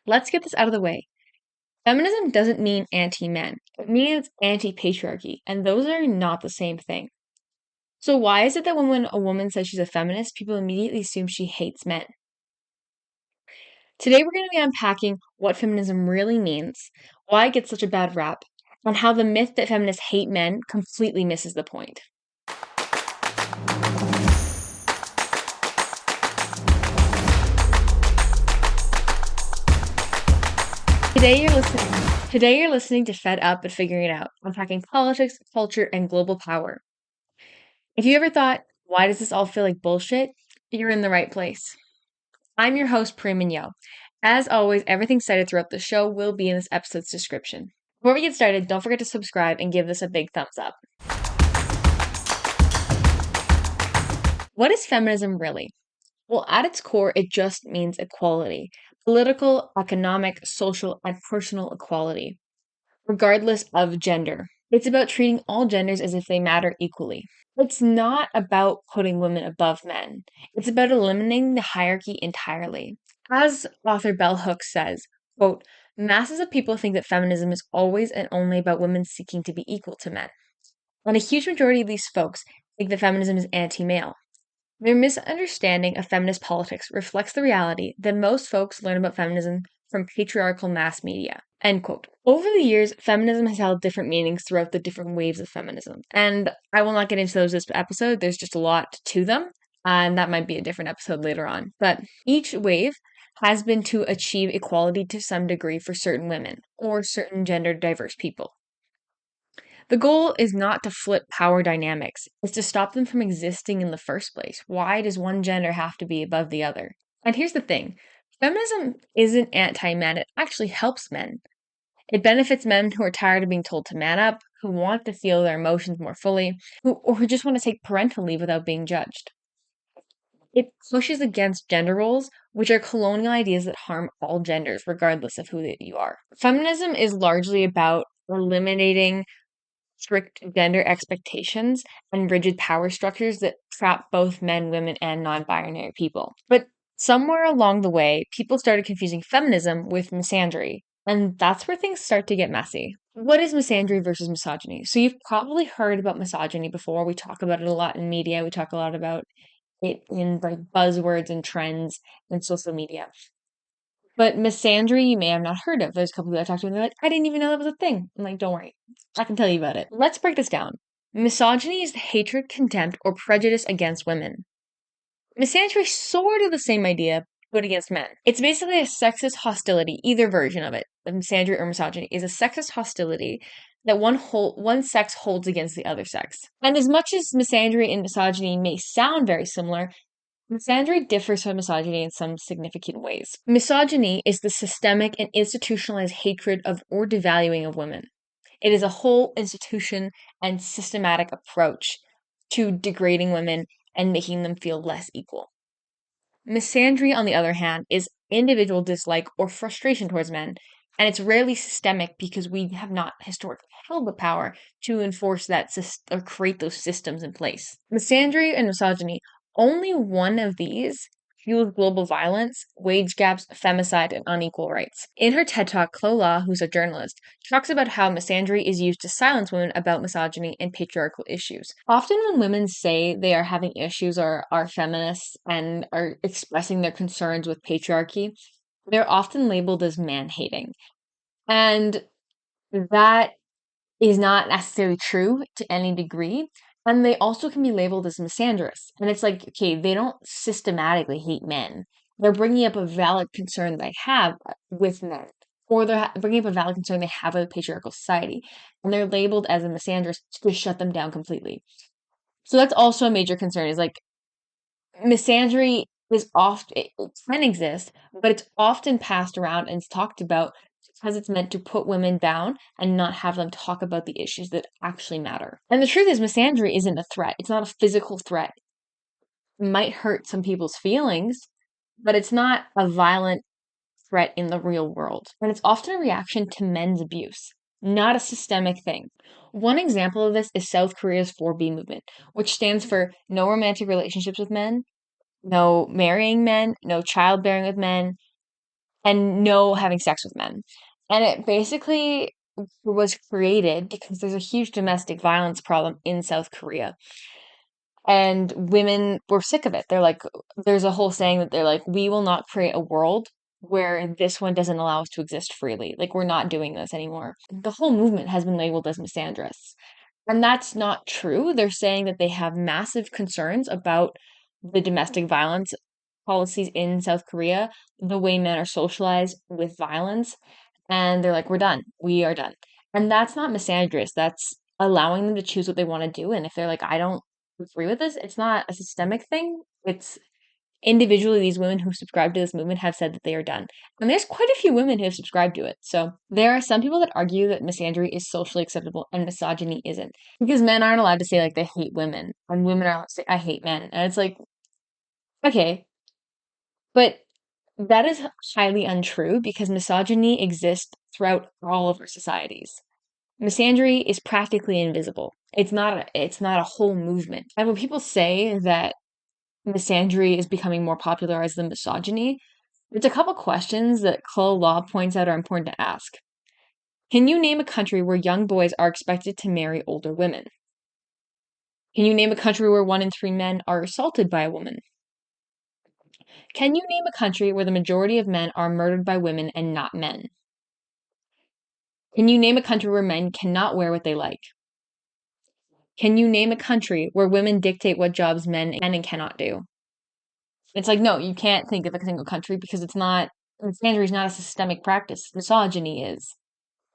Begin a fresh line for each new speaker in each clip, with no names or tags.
Let's get this out of the way. Feminism doesn't mean anti-men. It means anti-patriarchy, and those are not the same thing. So why is it that when a woman says she's a feminist, people immediately assume she hates men? Today we're going to be unpacking what feminism really means, why it gets such a bad rap, and how the myth that feminists hate men completely misses the point. Today you're listening to Fed Up but Figuring It Out, unpacking politics, culture, and global power. If you ever thought, why does this all feel like bullshit? You're in the right place. I'm your host, Prim and Yo. As always, everything cited throughout the show will be in this episode's description. Before we get started, don't forget to subscribe and give this a big thumbs up. What is feminism really? Well, at its core, it just means equality. Political, economic, social, and personal equality, regardless of gender. It's about treating all genders as if they matter equally. It's not about putting women above men. It's about eliminating the hierarchy entirely. As author Bell Hooks says, quote, masses of people think that feminism is always and only about women seeking to be equal to men. And a huge majority of these folks think that feminism is anti-male. Their misunderstanding of feminist politics reflects the reality that most folks learn about feminism from patriarchal mass media. End quote. Over the years, feminism has held different meanings throughout the different waves of feminism. And I will not get into those this episode. There's just a lot to them. And that might be a different episode later on. But each wave has been to achieve equality to some degree for certain women or certain gender diverse people. The goal is not to flip power dynamics, it's to stop them from existing in the first place. Why does one gender have to be above the other? And here's the thing, feminism isn't anti-men, it actually helps men. It benefits men who are tired of being told to man up, who want to feel their emotions more fully, who just want to take parental leave without being judged. It pushes against gender roles, which are colonial ideas that harm all genders, regardless of who you are. Feminism is largely about eliminating strict gender expectations and rigid power structures that trap both men, women, and non binary people. But somewhere along the way, people started confusing feminism with misandry, and that's where things start to get messy. What is misandry versus misogyny? So, you've probably heard about misogyny before. We talk about it a lot in media, we talk a lot about it in like buzzwords and trends in social media. But misandry, you may have not heard of. There's a couple people I talked to, and they're like, I didn't even know that was a thing. I'm like, don't worry, I can tell you about it. Let's break this down. Misogyny is hatred, contempt, or prejudice against women. Misandry is sort of the same idea, but against men. It's basically a sexist hostility, either version of it, the misandry or misogyny, is a sexist hostility that one sex holds against the other sex. And as much as misandry and misogyny may sound very similar, misandry differs from misogyny in some significant ways. Misogyny is the systemic and institutionalized hatred of or devaluing of women. It is a whole institution and systematic approach to degrading women and making them feel less equal. Misandry, on the other hand, is individual dislike or frustration towards men, and it's rarely systemic because we have not historically held the power to enforce that or create those systems in place. Misandry and misogyny, only one of these fuels global violence, wage gaps, femicide, and unequal rights. In her TED Talk, Chloe Law, who's a journalist, talks about how misandry is used to silence women about misogyny and patriarchal issues. Often when women say they are having issues or are feminists and are expressing their concerns with patriarchy, they're often labeled as man-hating. And that is not necessarily true to any degree. And they also can be labeled as misandrous. And it's like, okay, they don't systematically hate men. They're bringing up a valid concern they have with men, or they're bringing up a valid concern they have with a patriarchal society. And they're labeled as a misandrous to shut them down completely. So that's also a major concern, is like misandry is often, it can exist, but it's often passed around and it's talked about because it's meant to put women down and not have them talk about the issues that actually matter. And the truth is, misandry isn't a threat. It's not a physical threat. It might hurt some people's feelings, but it's not a violent threat in the real world. And it's often a reaction to men's abuse, not a systemic thing. One example of this is South Korea's 4B movement, which stands for no romantic relationships with men, no marrying men, no childbearing with men, and no having sex with men. And it basically was created because there's a huge domestic violence problem in South Korea. And women were sick of it. They're like, there's a whole saying that they're like, we will not create a world where this one doesn't allow us to exist freely. Like, we're not doing this anymore. The whole movement has been labeled as misandrous. And that's not true. They're saying that they have massive concerns about the domestic violence policies in South Korea, the way men are socialized with violence. And they're like, we're done. We are done. And that's not misandrous. That's allowing them to choose what they want to do. And if they're like, I don't agree with this, it's not a systemic thing. It's individually, these women who subscribe to this movement have said that they are done. And there's quite a few women who have subscribed to it. So there are some people that argue that misandry is socially acceptable and misogyny isn't. Because men aren't allowed to say like they hate women, and women are allowed to say I hate men. And it's like, okay, but that is highly untrue because misogyny exists throughout all of our societies. Misandry is practically invisible. It's not a whole movement. And when people say that misandry is becoming more popularized than misogyny, there's a couple questions that Chloe Law points out are important to ask. Can you name a country where young boys are expected to marry older women? Can you name a country where 1 in 3 men are assaulted by a woman? Can you name a country where the majority of men are murdered by women and not men? Can you name a country where men cannot wear what they like? Can you name a country where women dictate what jobs men can and cannot do? It's like, no, you can't think of a single country because it's not, misandry is not a systemic practice. Misogyny is.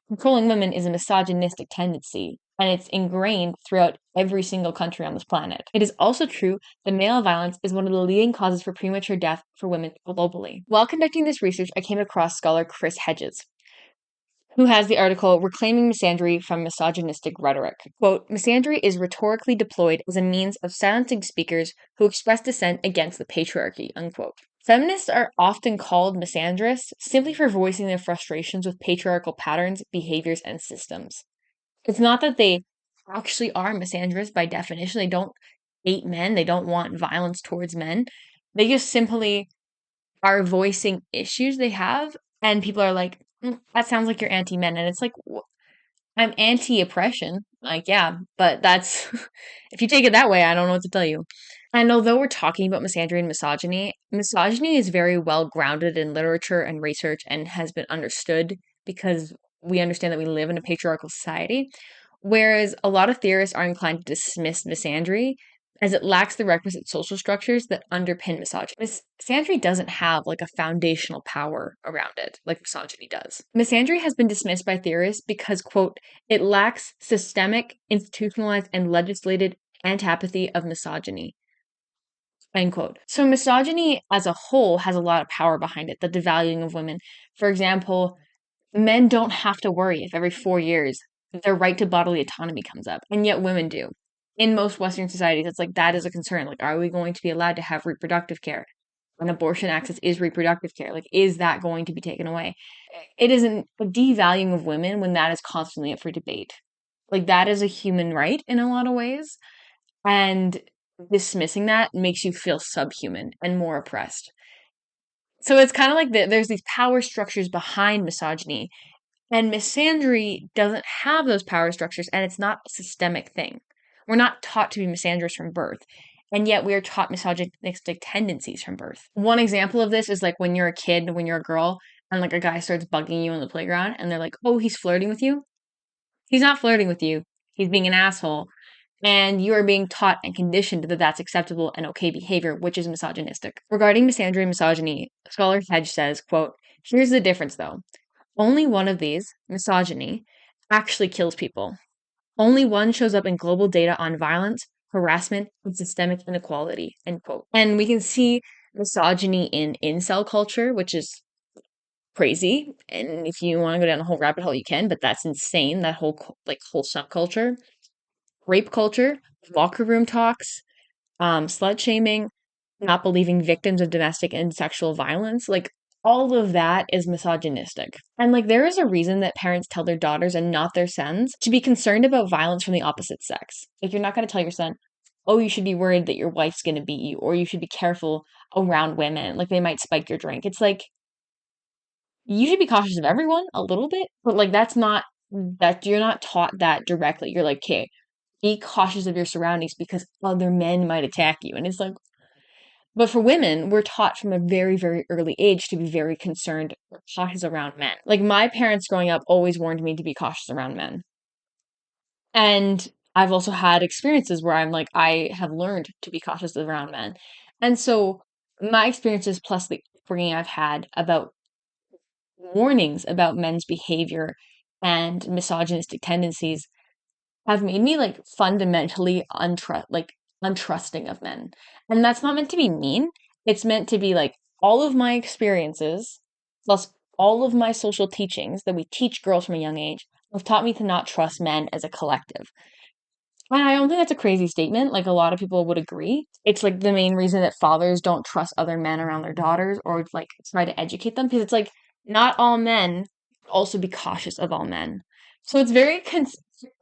Controlling women is a misogynistic tendency, and it's ingrained throughout every single country on this planet. It is also true that male violence is one of the leading causes for premature death for women globally. While conducting this research, I came across scholar Chris Hedges, who has the article Reclaiming Misandry from Misogynistic Rhetoric. Quote, misandry is rhetorically deployed as a means of silencing speakers who express dissent against the patriarchy, unquote. Feminists are often called misandrous simply for voicing their frustrations with patriarchal patterns, behaviors, and systems. It's not that they actually are misandrous by definition. They don't hate men. They don't want violence towards men. They just simply are voicing issues they have, and people are like, that sounds like you're anti-men. And it's like, I'm anti-oppression. Like, yeah, but that's, if you take it that way, I don't know what to tell you. And although we're talking about misandry and misogyny, misogyny is very well grounded in literature and research and has been understood because we understand that we live in a patriarchal society. Whereas a lot of theorists are inclined to dismiss misandry as it lacks the requisite social structures that underpin misogyny. Misandry doesn't have like a foundational power around it like misogyny does. Misandry has been dismissed by theorists because, quote, it lacks systemic, institutionalized, and legislated antipathy of misogyny. End quote. So misogyny as a whole has a lot of power behind it, the devaluing of women. For example, men don't have to worry if every 4 years their right to bodily autonomy comes up, and yet women do. In most Western societies, it's like that is a concern. Like, are we going to be allowed to have reproductive care? When abortion access is reproductive care, like, is that going to be taken away? It isn't a devaluing of women when that is constantly up for debate. Like, that is a human right in a lot of ways, and dismissing that makes you feel subhuman and more oppressed. So it's kind of like there's these power structures behind misogyny, and misandry doesn't have those power structures, and it's not a systemic thing. We're not taught to be misandrous from birth, and yet we are taught misogynistic tendencies from birth. One example of this is like when you're a kid, when you're a girl, and like a guy starts bugging you on the playground, and they're like, oh, he's flirting with you. He's not flirting with you. He's being an asshole. And you are being taught and conditioned that that's acceptable and okay behavior, which is misogynistic. Regarding misandry and misogyny, scholar Hedge says, quote, here's the difference though. Only one of these, misogyny, actually kills people. Only one shows up in global data on violence, harassment, and systemic inequality, end quote. And we can see misogyny in incel culture, which is crazy. And if you want to go down a whole rabbit hole, you can, but that's insane, that whole subculture. Rape culture, locker room talks, slut shaming, not believing victims of domestic and sexual violence, like all of that is misogynistic. And like there is a reason that parents tell their daughters and not their sons to be concerned about violence from the opposite sex. Like you're not going to tell your son, oh, you should be worried that your wife's going to beat you, or you should be careful around women, like they might spike your drink. It's like you should be cautious of everyone a little bit, but like that you're not taught that directly. You're like, okay, be cautious of your surroundings because other men might attack you. And it's like, but for women, we're taught from a very, very early age to be very concerned or cautious around men. Like my parents growing up always warned me to be cautious around men. And I've also had experiences where I'm like, I have learned to be cautious around men. And so my experiences plus the upbringing I've had about warnings about men's behavior and misogynistic tendencies have made me like fundamentally untrusting of men. And that's not meant to be mean. It's meant to be like all of my experiences plus all of my social teachings that we teach girls from a young age have taught me to not trust men as a collective. And I don't think that's a crazy statement. Like a lot of people would agree. It's like the main reason that fathers don't trust other men around their daughters or like try to educate them because it's like not all men also be cautious of all men. So it's very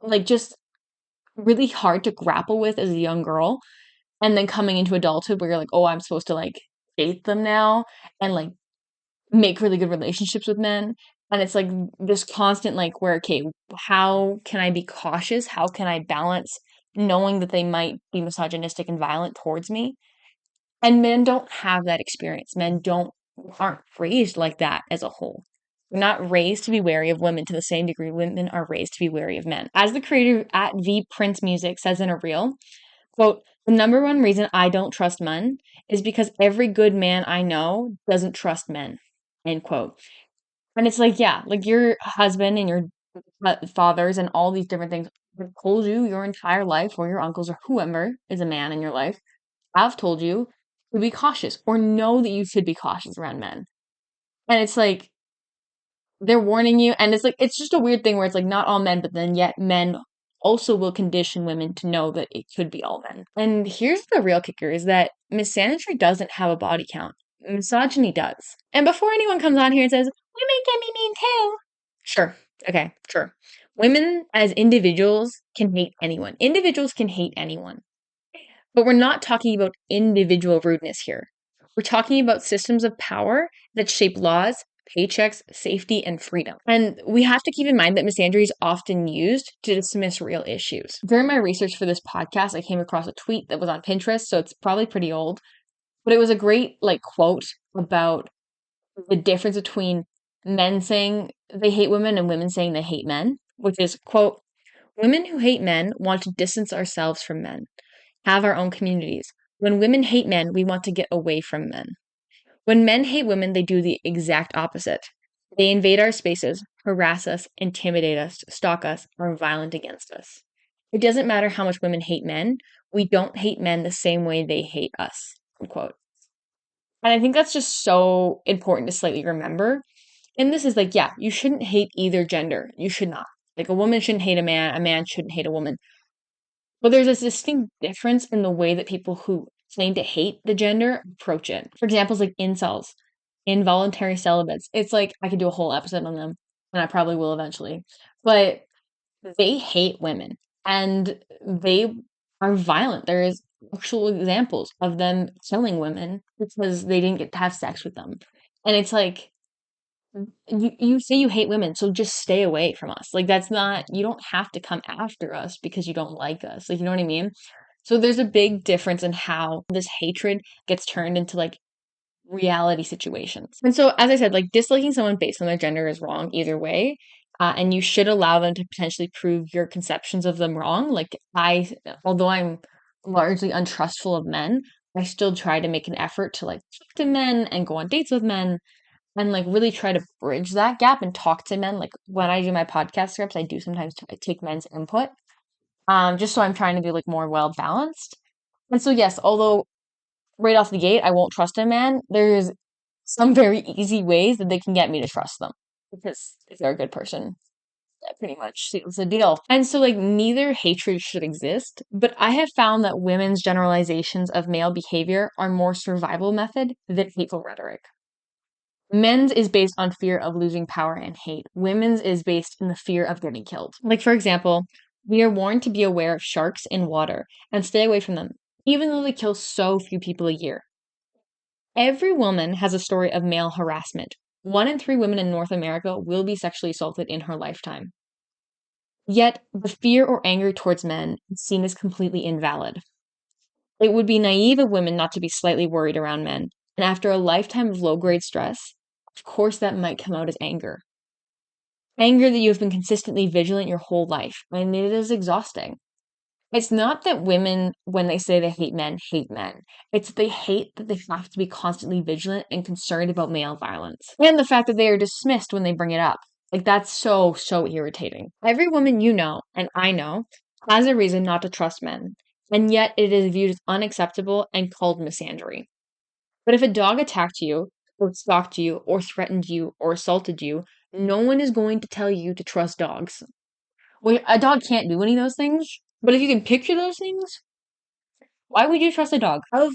like just really hard to grapple with as a young girl and then coming into adulthood where you're like, "Oh, I'm supposed to like date them now and like make really good relationships with men." And it's like this constant like where okay, how can I be cautious? How can I balance knowing that they might be misogynistic and violent towards me? And men don't have that experience. Men don't aren't raised like that as a whole. They're not raised to be wary of women to the same degree women are raised to be wary of men. As the creator at V Prince Music says in a reel, quote, the number one reason I don't trust men is because every good man I know doesn't trust men. End quote. And it's like, yeah, like your husband and your fathers and all these different things have told you your entire life, or your uncles or whoever is a man in your life, have told you to be cautious or know that you should be cautious around men. And it's like they're warning you, and it's like it's just a weird thing where it's like not all men, but then yet men also will condition women to know that it could be all men. And here's the real kicker is that misandry doesn't have a body count. Misogyny does. And before anyone comes on here and says, women can be mean too. Sure. Okay, sure. Women as individuals can hate anyone. Individuals can hate anyone. But we're not talking about individual rudeness here. We're talking about systems of power that shape laws, paychecks, safety, and freedom. And we have to keep in mind that misandry is often used to dismiss real issues. During my research for this podcast, I came across a tweet that was on Pinterest, so it's probably pretty old, but it was a great like quote about the difference between men saying they hate women and women saying they hate men, which is, quote, women who hate men want to distance ourselves from men, have our own communities. When women hate men, we want to get away from men. When men hate women, they do the exact opposite. They invade our spaces, harass us, intimidate us, stalk us, are violent against us. It doesn't matter how much women hate men, we don't hate men the same way they hate us. Unquote. And I think that's just so important to slightly remember. And this is like, yeah, you shouldn't hate either gender. You should not. Like a woman shouldn't hate a man shouldn't hate a woman. But there's this distinct difference in the way that people who claim to hate the gender approach it. For examples like incels, involuntary celibates. It's like I could do a whole episode on them, and I probably will eventually. But they hate women and they are violent. There is actual examples of them killing women because they didn't get to have sex with them. And it's like you say you hate women, so just stay away from us. Like that's not you don't have to come after us because you don't like us. Like you know what I mean? So there's a big difference in how this hatred gets turned into like reality situations. And so as I said, like disliking someone based on their gender is wrong either way. And you should allow them to potentially prove your conceptions of them wrong. Like although I'm largely untrustful of men, I still try to make an effort to like talk to men and go on dates with men and like really try to bridge that gap and talk to men. Like when I do my podcast scripts, I do sometimes take men's input, just so I'm trying to be like more well balanced. And so yes, although right off the gate I won't trust a man, there's some very easy ways that they can get me to trust them because if they're a good person, that pretty much seals the deal. And so like neither hatred should exist, but I have found that women's generalizations of male behavior are more survival method than hateful rhetoric. Men's is based on fear of losing power and hate. Women's is based in the fear of getting killed. Like, for example, we are warned to be aware of sharks in water and stay away from them, even though they kill so few people a year. Every woman has a story of male harassment. 1 in 3 women in North America will be sexually assaulted in her lifetime. Yet, the fear or anger towards men is seen as completely invalid. It would be naive of women not to be slightly worried around men, and after a lifetime of low-grade stress, of course that might come out as anger. Anger that you have been consistently vigilant your whole life, and it is exhausting. It's not that women, when they say they hate men, hate men. It's they hate that they have to be constantly vigilant and concerned about male violence. And the fact that they are dismissed when they bring it up. Like, that's so, so irritating. Every woman you know, and I know, has a reason not to trust men. And yet it is viewed as unacceptable and called misandry. But if a dog attacked you, or stalked you, or threatened you, or assaulted you, no one is going to tell you to trust dogs. Well, a dog can't do any of those things, but if you can picture those things, why would you trust a dog? Of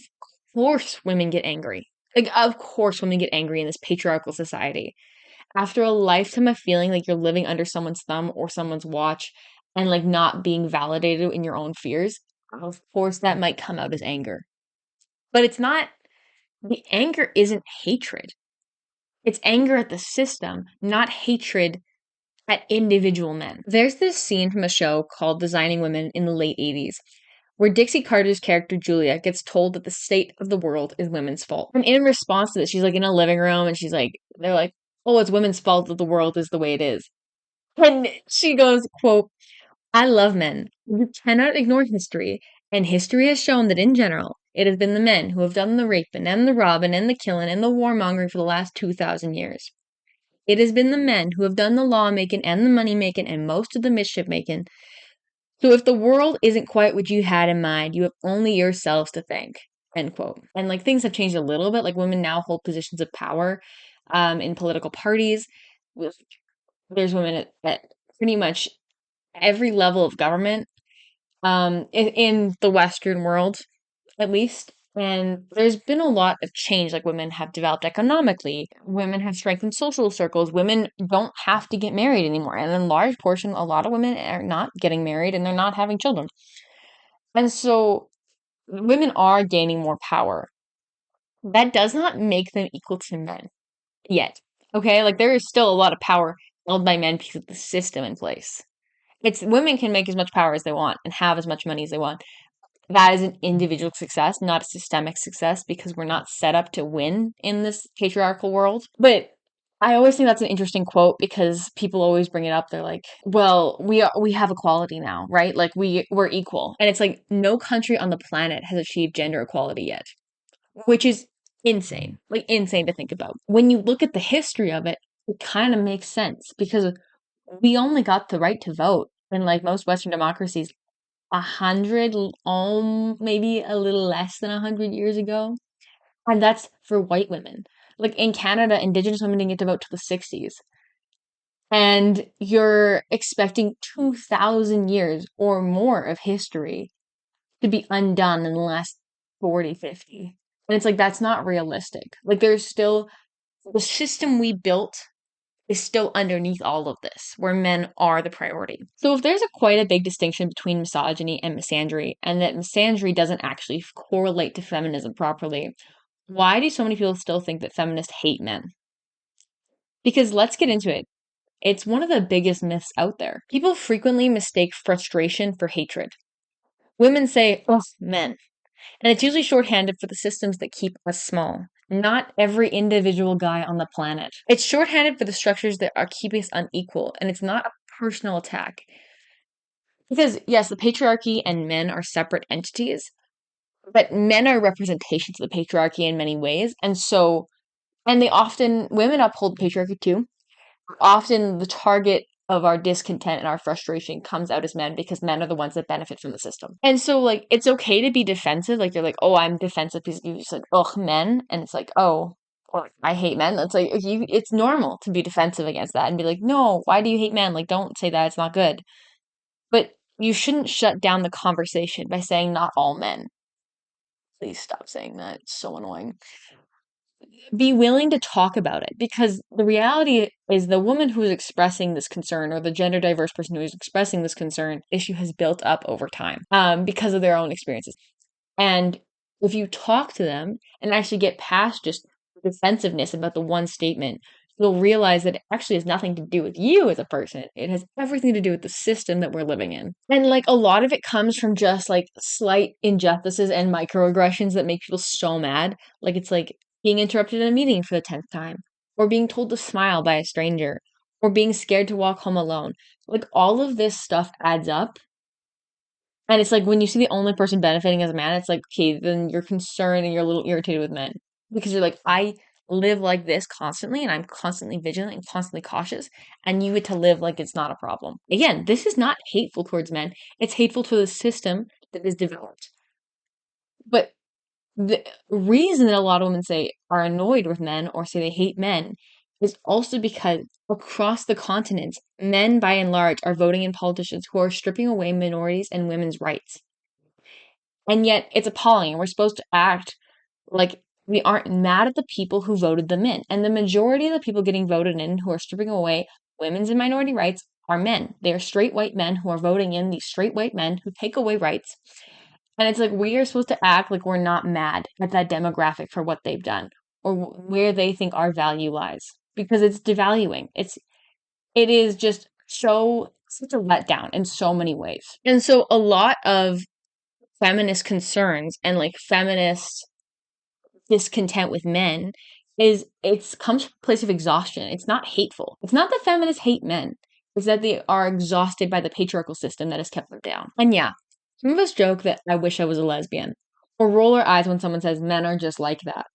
course women get angry. Like, of course women get angry in this patriarchal society. After a lifetime of feeling like you're living under someone's thumb or someone's watch and like not being validated in your own fears, of course that might come out as anger. But it's not, the anger isn't hatred. It's anger at the system, not hatred at individual men. There's this scene from a show called Designing Women in the late 80s where Dixie Carter's character Julia gets told that the state of the world is women's fault. And in response to this, she's like in a living room and she's like, they're like, oh, it's women's fault that the world is the way it is. And she goes, quote, I love men. You cannot ignore history. And history has shown that in general, it has been the men who have done the raping and the robbing and the killing and the warmongering for the last 2,000 years. It has been the men who have done the lawmaking and the money making and most of the mischief making. So if the world isn't quite what you had in mind, you have only yourselves to thank. End quote. And like things have changed a little bit. Like women now hold positions of power in political parties. There's women at pretty much every level of government in the Western world, at least. And there's been a lot of change. Like women have developed economically, women have strengthened social circles, women don't have to get married anymore. And in large portion, a lot of women are not getting married and they're not having children. And so women are gaining more power. That does not make them equal to men yet. Okay? Like there is still a lot of power held by men because of the system in place. It's women can make as much power as they want and have as much money as they want. That is an individual success, not a systemic success, because we're not set up to win in this patriarchal world. But I always think that's an interesting quote because people always bring it up. They're like, "Well, we have equality now, right? Like we're equal." And it's like no country on the planet has achieved gender equality yet, which is insane. Like insane to think about. When you look at the history of it, it kind of makes sense because we only got the right to vote in like most Western democracies 100, maybe a little less than 100 years ago. And that's for white women. Like in Canada, Indigenous women didn't get to vote till the 60s. And you're expecting 2,000 years or more of history to be undone in the last 40, 50. And it's like, that's not realistic. Like, there's still the system we built is still underneath all of this, where men are the priority. So if there's quite a big distinction between misogyny and misandry, and that misandry doesn't actually correlate to feminism properly, why do so many people still think that feminists hate men? Because let's get into it. It's one of the biggest myths out there. People frequently mistake frustration for hatred. Women say, ugh, men. And it's usually shorthanded for the systems that keep us small. Not every individual guy on the planet. It's shorthanded for the structures that are keeping us unequal, and it's not a personal attack. Because, yes, the patriarchy and men are separate entities, but men are representations of the patriarchy in many ways, and so, and women uphold patriarchy too. Often the target of our discontent and our frustration comes out as men because men are the ones that benefit from the system. And so, like, it's okay to be defensive. Like, you're like, oh, I'm defensive because you just like, ugh, men. And it's like, oh, or I hate men. It's like, it's normal to be defensive against that and be like, no, why do you hate men? Like, don't say that. It's not good. But you shouldn't shut down the conversation by saying not all men. Please stop saying that. It's so annoying. Be willing to talk about it because the reality is the woman who is expressing this concern or the gender diverse person who is expressing this concern issue has built up over time because of their own experiences. And if you talk to them and actually get past just defensiveness about the one statement, you'll realize that it actually has nothing to do with you as a person. It has everything to do with the system that we're living in. And like a lot of it comes from just like slight injustices and microaggressions that make people so mad. Like it's like being interrupted in a meeting for the 10th time, or being told to smile by a stranger, or being scared to walk home alone. Like all of this stuff adds up. And it's like when you see the only person benefiting as a man, it's like, okay, then you're concerned and you're a little irritated with men because you're like, I live like this constantly and I'm constantly vigilant and constantly cautious, and you get to live like it's not a problem. Again, this is not hateful towards men, it's hateful to the system that is developed. But the reason that a lot of women say are annoyed with men or say they hate men is also because across the continent, men by and large are voting in politicians who are stripping away minorities and women's rights. And yet it's appalling. We're supposed to act like we aren't mad at the people who voted them in. And the majority of the people getting voted in who are stripping away women's and minority rights are men. They are straight white men who are voting in these straight white men who take away rights. And it's like we are supposed to act like we're not mad at that demographic for what they've done or where they think our value lies, because it's devaluing. It is just such a letdown in so many ways. And so a lot of feminist concerns and like feminist discontent with men is it's comes from a place of exhaustion. It's not hateful. It's not that feminists hate men. It's that they are exhausted by the patriarchal system that has kept them down. And yeah, some of us joke that I wish I was a lesbian, or roll our eyes when someone says men are just like that.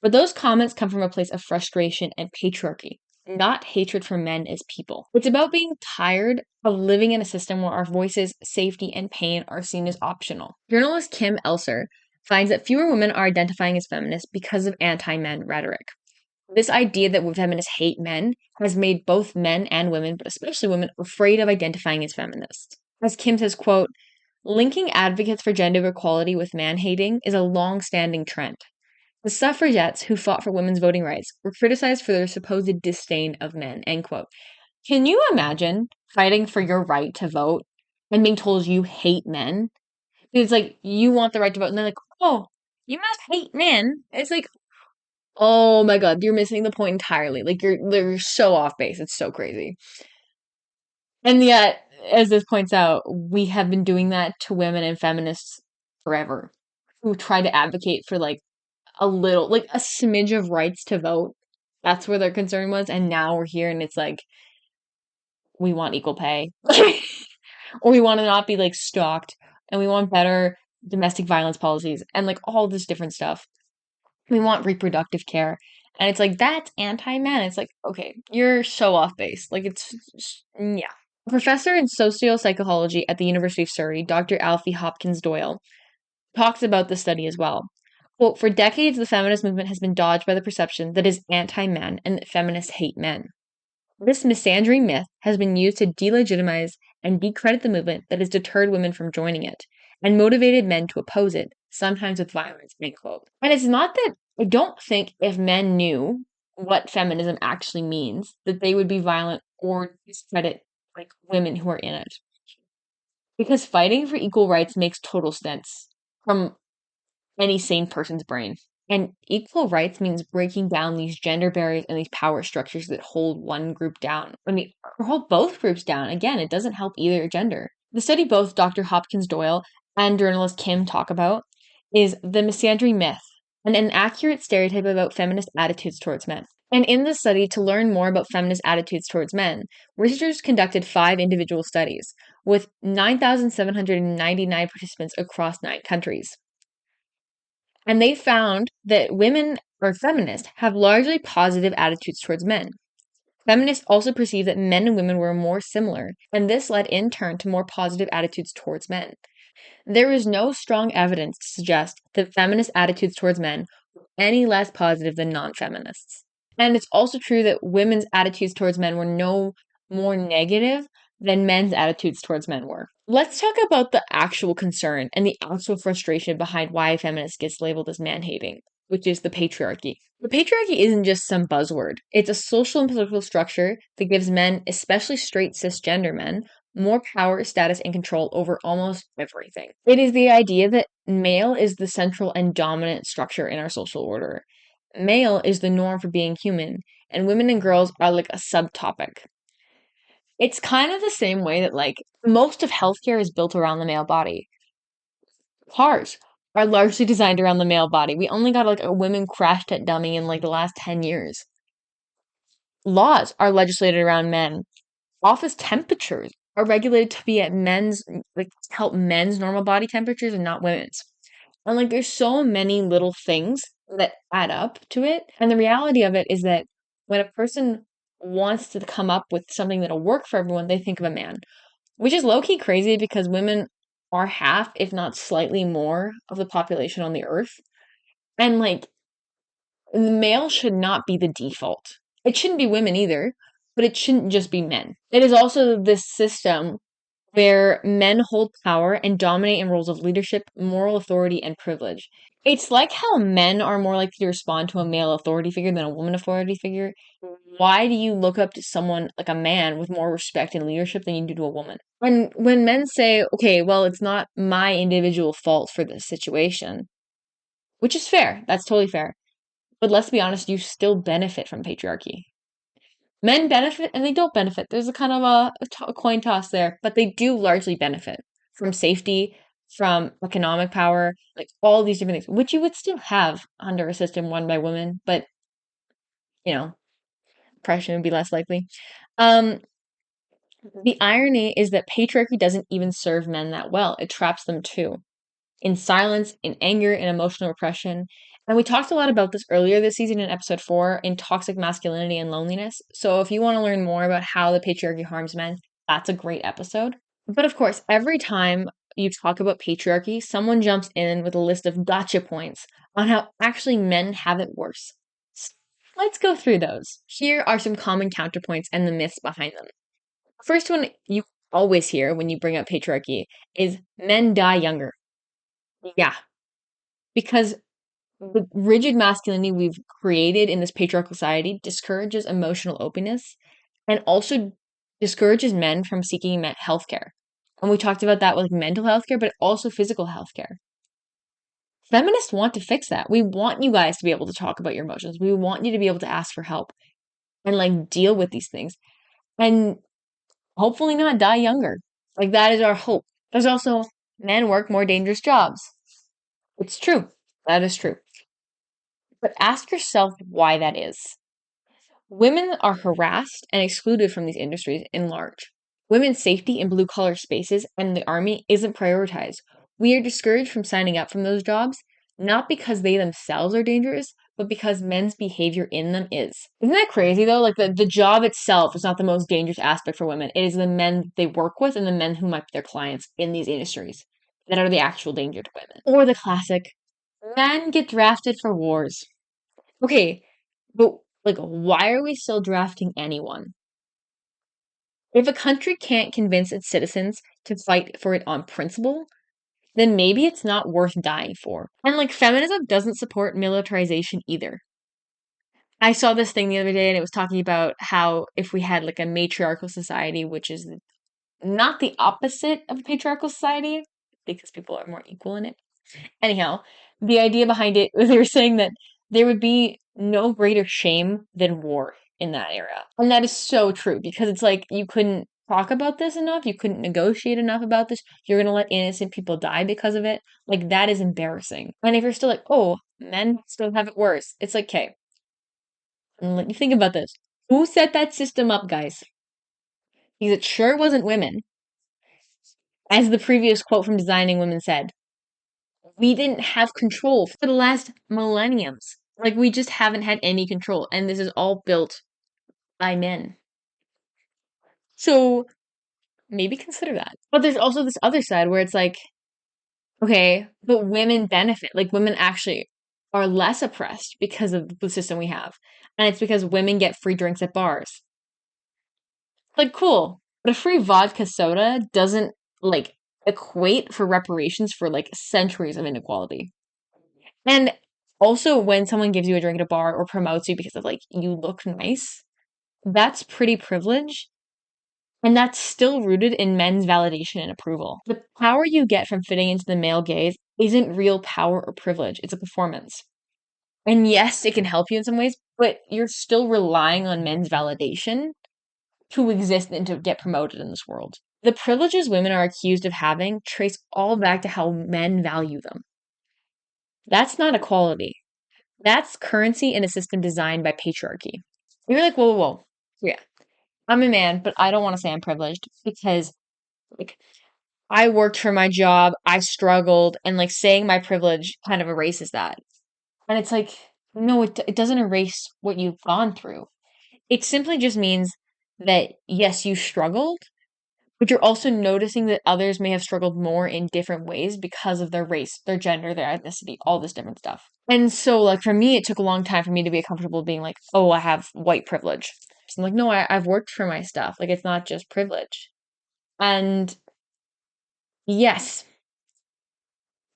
But those comments come from a place of frustration and patriarchy, not hatred for men as people. It's about being tired of living in a system where our voices, safety, and pain are seen as optional. Journalist Kim Elser finds that fewer women are identifying as feminists because of anti-men rhetoric. This idea that feminists hate men has made both men and women, but especially women, afraid of identifying as feminists. As Kim says, quote, linking advocates for gender equality with man-hating is a long-standing trend. The suffragettes who fought for women's voting rights were criticized for their supposed disdain of men, end quote. Can you imagine fighting for your right to vote and being told you hate men? It's like, you want the right to vote, and they're like, oh, you must hate men. It's like, oh my god, you're missing the point entirely. Like, you're so off base. It's so crazy. And yet, as this points out, we have been doing that to women and feminists forever, who try to advocate for like a little, like a smidge of rights to vote. That's where their concern was. And now we're here and it's like, we want equal pay. Or we want to not be like stalked. And we want better domestic violence policies and like all this different stuff. We want reproductive care. And it's like, that's anti-man. It's like, okay, you're so off base. Like, yeah. A professor in sociopsychology at the University of Surrey, Dr. Alfie Hopkins Doyle, talks about this study as well. Quote, for decades, the feminist movement has been dodged by the perception that it is anti-men and that feminists hate men. This misandering myth has been used to delegitimize and decredit the movement that has deterred women from joining it and motivated men to oppose it, sometimes with violence, end quote. And it's not that I don't think if men knew what feminism actually means, that they would be violent or discredit like women who are in it. Because fighting for equal rights makes total sense from any sane person's brain. And equal rights means breaking down these gender barriers and these power structures that hold one group down. I mean, or hold both groups down. Again, it doesn't help either gender. The study both Dr. Hopkins Doyle and journalist Kim talk about is the misandry myth, and an accurate stereotype about feminist attitudes towards men. And in the study, to learn more about feminist attitudes towards men, researchers conducted 5 individual studies with 9,799 participants across 9 countries. And they found that women or feminists have largely positive attitudes towards men. Feminists also perceived that men and women were more similar, and this led in turn to more positive attitudes towards men. There is no strong evidence to suggest that feminist attitudes towards men were any less positive than non-feminists. And it's also true that women's attitudes towards men were no more negative than men's attitudes towards men were. Let's talk about the actual concern and the actual frustration behind why feminist gets labeled as man-hating, which is the patriarchy. The patriarchy isn't just some buzzword. It's a social and political structure that gives men, especially straight cisgender men, more power, status, and control over almost everything. It is the idea that male is the central and dominant structure in our social order. Male is the norm for being human, and women and girls are like a subtopic. It's kind of the same way that like most of healthcare is built around the male body. Cars are largely designed around the male body. We only got like a women crash test dummy in like the last 10 years. Laws are legislated around men. Office temperatures are regulated to be at men's, like help men's normal body temperatures and not women's. And like there's so many little things that add up to it. And the reality of it is that when a person wants to come up with something that'll work for everyone, they think of a man, which is low key crazy because women are half, if not slightly more, of the population on the earth. And like the male should not be the default. It shouldn't be women either, but it shouldn't just be men. It is also this system where men hold power and dominate in roles of leadership, moral authority, and privilege. It's like how men are more likely to respond to a male authority figure than a woman authority figure. Why do you look up to someone like a man with more respect and leadership than you do to a woman? When men say, okay, well, it's not my individual fault for this situation, which is fair, that's totally fair. But let's be honest, you still benefit from patriarchy. Men benefit and they don't benefit. There's a kind of a coin toss there, but they do largely benefit from safety, from economic power, like all these different things, which you would still have under a system run by women, but you know, oppression would be less likely. Um, the irony is that patriarchy doesn't even serve men that well. It traps them too, in silence, in anger, in emotional repression. And we talked a lot about this earlier this season in episode 4 in toxic masculinity and loneliness. So if you want to learn more about how the patriarchy harms men, that's a great episode. But of course, every time you talk about patriarchy, someone jumps in with a list of gotcha points on how actually men have it worse. Let's go through those. Here are some common counterpoints and the myths behind them. First one you always hear when you bring up patriarchy is men die younger. Yeah, because the rigid masculinity we've created in this patriarchal society discourages emotional openness and also discourages men from seeking healthcare. And we talked about that with mental health care, but also physical health care. Feminists want to fix that. We want you guys to be able to talk about your emotions. We want you to be able to ask for help and like deal with these things and hopefully not die younger. Like that is our hope. There's also men work more dangerous jobs. It's true. That is true. But ask yourself why that is. Women are harassed and excluded from these industries in large. Women's safety in blue collar spaces and the army isn't prioritized. We are discouraged from signing up from those jobs, not because they themselves are dangerous, but because men's behavior in them is. Isn't that crazy though? Like the job itself is not the most dangerous aspect for women. It is the men they work with and the men who might be their clients in these industries that are the actual danger to women. Or the classic, men get drafted for wars. Okay, but like, why are we still drafting anyone? If a country can't convince its citizens to fight for it on principle, then maybe it's not worth dying for. And like, feminism doesn't support militarization either. I saw this thing the other day and it was talking about how if we had like a matriarchal society, which is not the opposite of a patriarchal society, because people are more equal in it. Anyhow, the idea behind it was they were saying that there would be no greater shame than war in that era. And that is so true because it's like you couldn't talk about this enough, you couldn't negotiate enough about this. You're going to let innocent people die because of it. Like that is embarrassing. And if you're still like, "Oh, men still have it worse." It's like, "Okay, let you think about this. Who set that system up, guys?" Because it sure wasn't women. As the previous quote from Designing Women said, we didn't have control for the last millenniums. Like we just haven't had any control, and this is all built by men. So maybe consider that. But there's also this other side where it's like, okay, but women benefit. Like women actually are less oppressed because of the system we have. And it's because women get free drinks at bars. Like cool. But a free vodka soda doesn't like equate for reparations for like centuries of inequality. And also, when someone gives you a drink at a bar or promotes you because of like you look nice, that's pretty privilege. And that's still rooted in men's validation and approval. The power you get from fitting into the male gaze isn't real power or privilege, it's a performance. And yes, it can help you in some ways, but you're still relying on men's validation to exist and to get promoted in this world. The privileges women are accused of having trace all back to how men value them. That's not equality. That's currency in a system designed by patriarchy. You're like, whoa, whoa, whoa. Yeah, I'm a man, but I don't want to say I'm privileged because, like, I worked for my job, I struggled, and like saying my privilege kind of erases that. And it's like, no, it doesn't erase what you've gone through. It simply just means that, yes, you struggled, but you're also noticing that others may have struggled more in different ways because of their race, their gender, their ethnicity, all this different stuff. And so, like, for me, it took a long time for me to be comfortable being like, oh, I have white privilege. So I'm like, no, I've worked for my stuff. Like, it's not just privilege. And yes,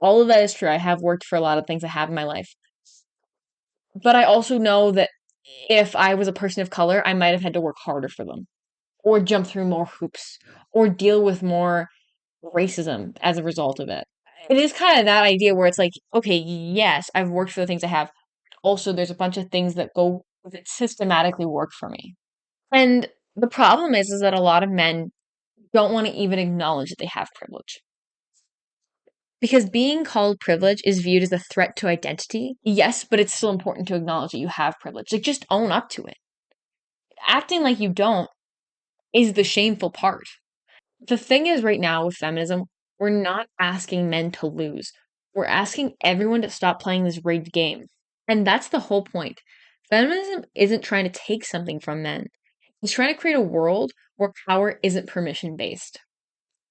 all of that is true. I have worked for a lot of things I have in my life. But I also know that if I was a person of color, I might have had to work harder for them, or jump through more hoops, or deal with more racism as a result of it. It is kind of that idea where it's like, okay, yes, I've worked for the things I have. Also, there's a bunch of things that systematically work for me. And the problem is that a lot of men don't want to even acknowledge that they have privilege. Because being called privilege is viewed as a threat to identity. Yes, but it's still important to acknowledge that you have privilege. Like, just own up to it. Acting like you don't is the shameful part. The thing is, right now with feminism, we're not asking men to lose. We're asking everyone to stop playing this rigged game. And that's the whole point. Feminism isn't trying to take something from men, it's trying to create a world where power isn't permission based.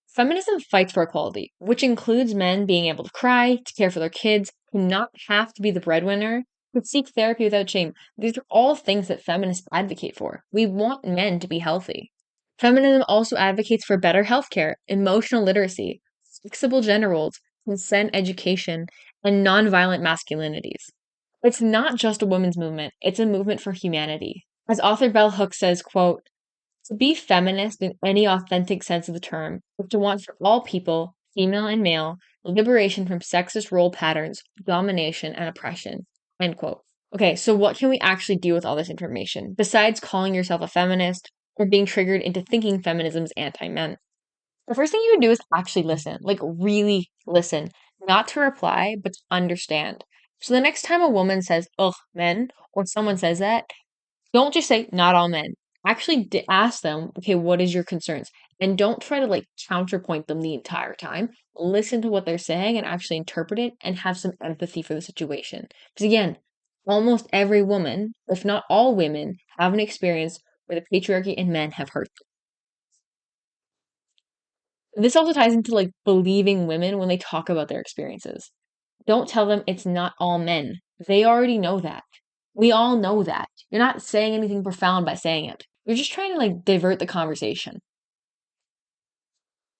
Feminism fights for equality, which includes men being able to cry, to care for their kids, to not have to be the breadwinner, to seek therapy without shame. These are all things that feminists advocate for. We want men to be healthy. Feminism also advocates for better healthcare, emotional literacy, flexible gender roles, consent education, and nonviolent masculinities. It's not just a women's movement, it's a movement for humanity. As author Bell Hooks says, quote, to be feminist in any authentic sense of the term is to want for all people, female and male, liberation from sexist role patterns, domination, and oppression. End quote. Okay, so what can we actually do with all this information besides calling yourself a feminist or being triggered into thinking feminism is anti-men? The first thing you would do is actually listen, like really listen, not to reply, but to understand. So the next time a woman says, ugh, men, or someone says that, don't just say, not all men. Actually ask them, okay, what is your concerns? And don't try to like counterpoint them the entire time. Listen to what they're saying and actually interpret it and have some empathy for the situation. Because again, almost every woman, if not all women, have an experience where the patriarchy and men have hurt them. This also ties into like believing women when they talk about their experiences. Don't tell them it's not all men. They already know that. We all know that. You're not saying anything profound by saying it. You're just trying to like divert the conversation.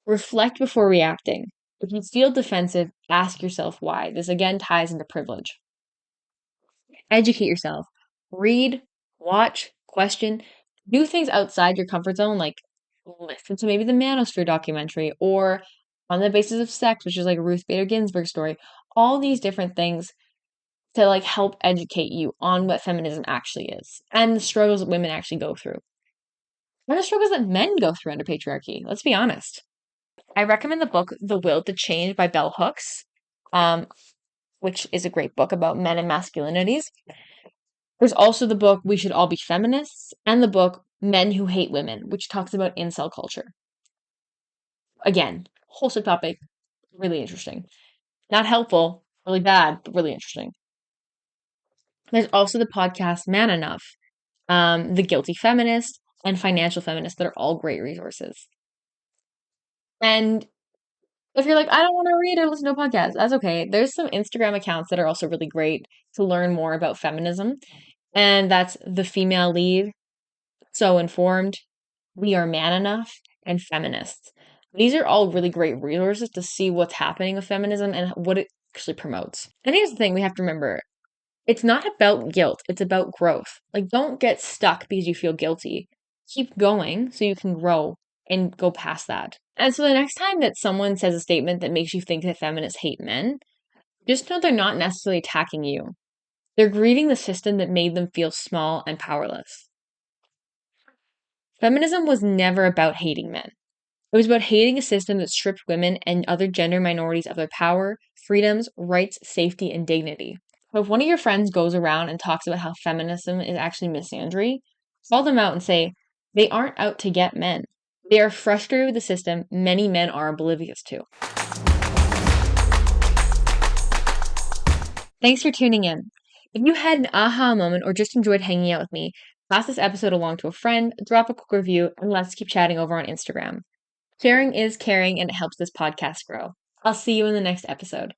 Reflect before reacting. If you feel defensive, ask yourself why. This again ties into privilege. Educate yourself. Read, watch, question, do things outside your comfort zone, like listen to maybe the Manosphere documentary or On the Basis of Sex, which is like a Ruth Bader Ginsburg story. All these different things to like help educate you on what feminism actually is and the struggles that women actually go through. And the struggles that men go through under patriarchy. Let's be honest. I recommend the book The Will to Change by Bell Hooks, um, which is a great book about men and masculinities. There's also the book We Should All Be Feminists and the book Men Who Hate Women, which talks about incel culture. Again, whole subtopic, really interesting. Not helpful, really bad, but really interesting. There's also the podcast Man Enough, The Guilty Feminist, and Financial Feminist that are all great resources. And if you're like, I don't want to read or listen to a podcast, that's okay. There's some Instagram accounts that are also really great to learn more about feminism. And that's The Female Lead, So Informed, We Are Man Enough, and Feminists. These are all really great resources to see what's happening with feminism and what it actually promotes. And here's the thing we have to remember. It's not about guilt, it's about growth. Like, don't get stuck because you feel guilty. Keep going so you can grow and go past that. And so the next time that someone says a statement that makes you think that feminists hate men, just know they're not necessarily attacking you. They're grieving the system that made them feel small and powerless. Feminism was never about hating men. It was about hating a system that stripped women and other gender minorities of their power, freedoms, rights, safety, and dignity. So if one of your friends goes around and talks about how feminism is actually misandry, call them out and say, they aren't out to get men. They are frustrated with the system many men are oblivious to. Thanks for tuning in. If you had an aha moment or just enjoyed hanging out with me, pass this episode along to a friend, drop a quick review, and let's keep chatting over on Instagram. Sharing is caring and it helps this podcast grow. I'll see you in the next episode.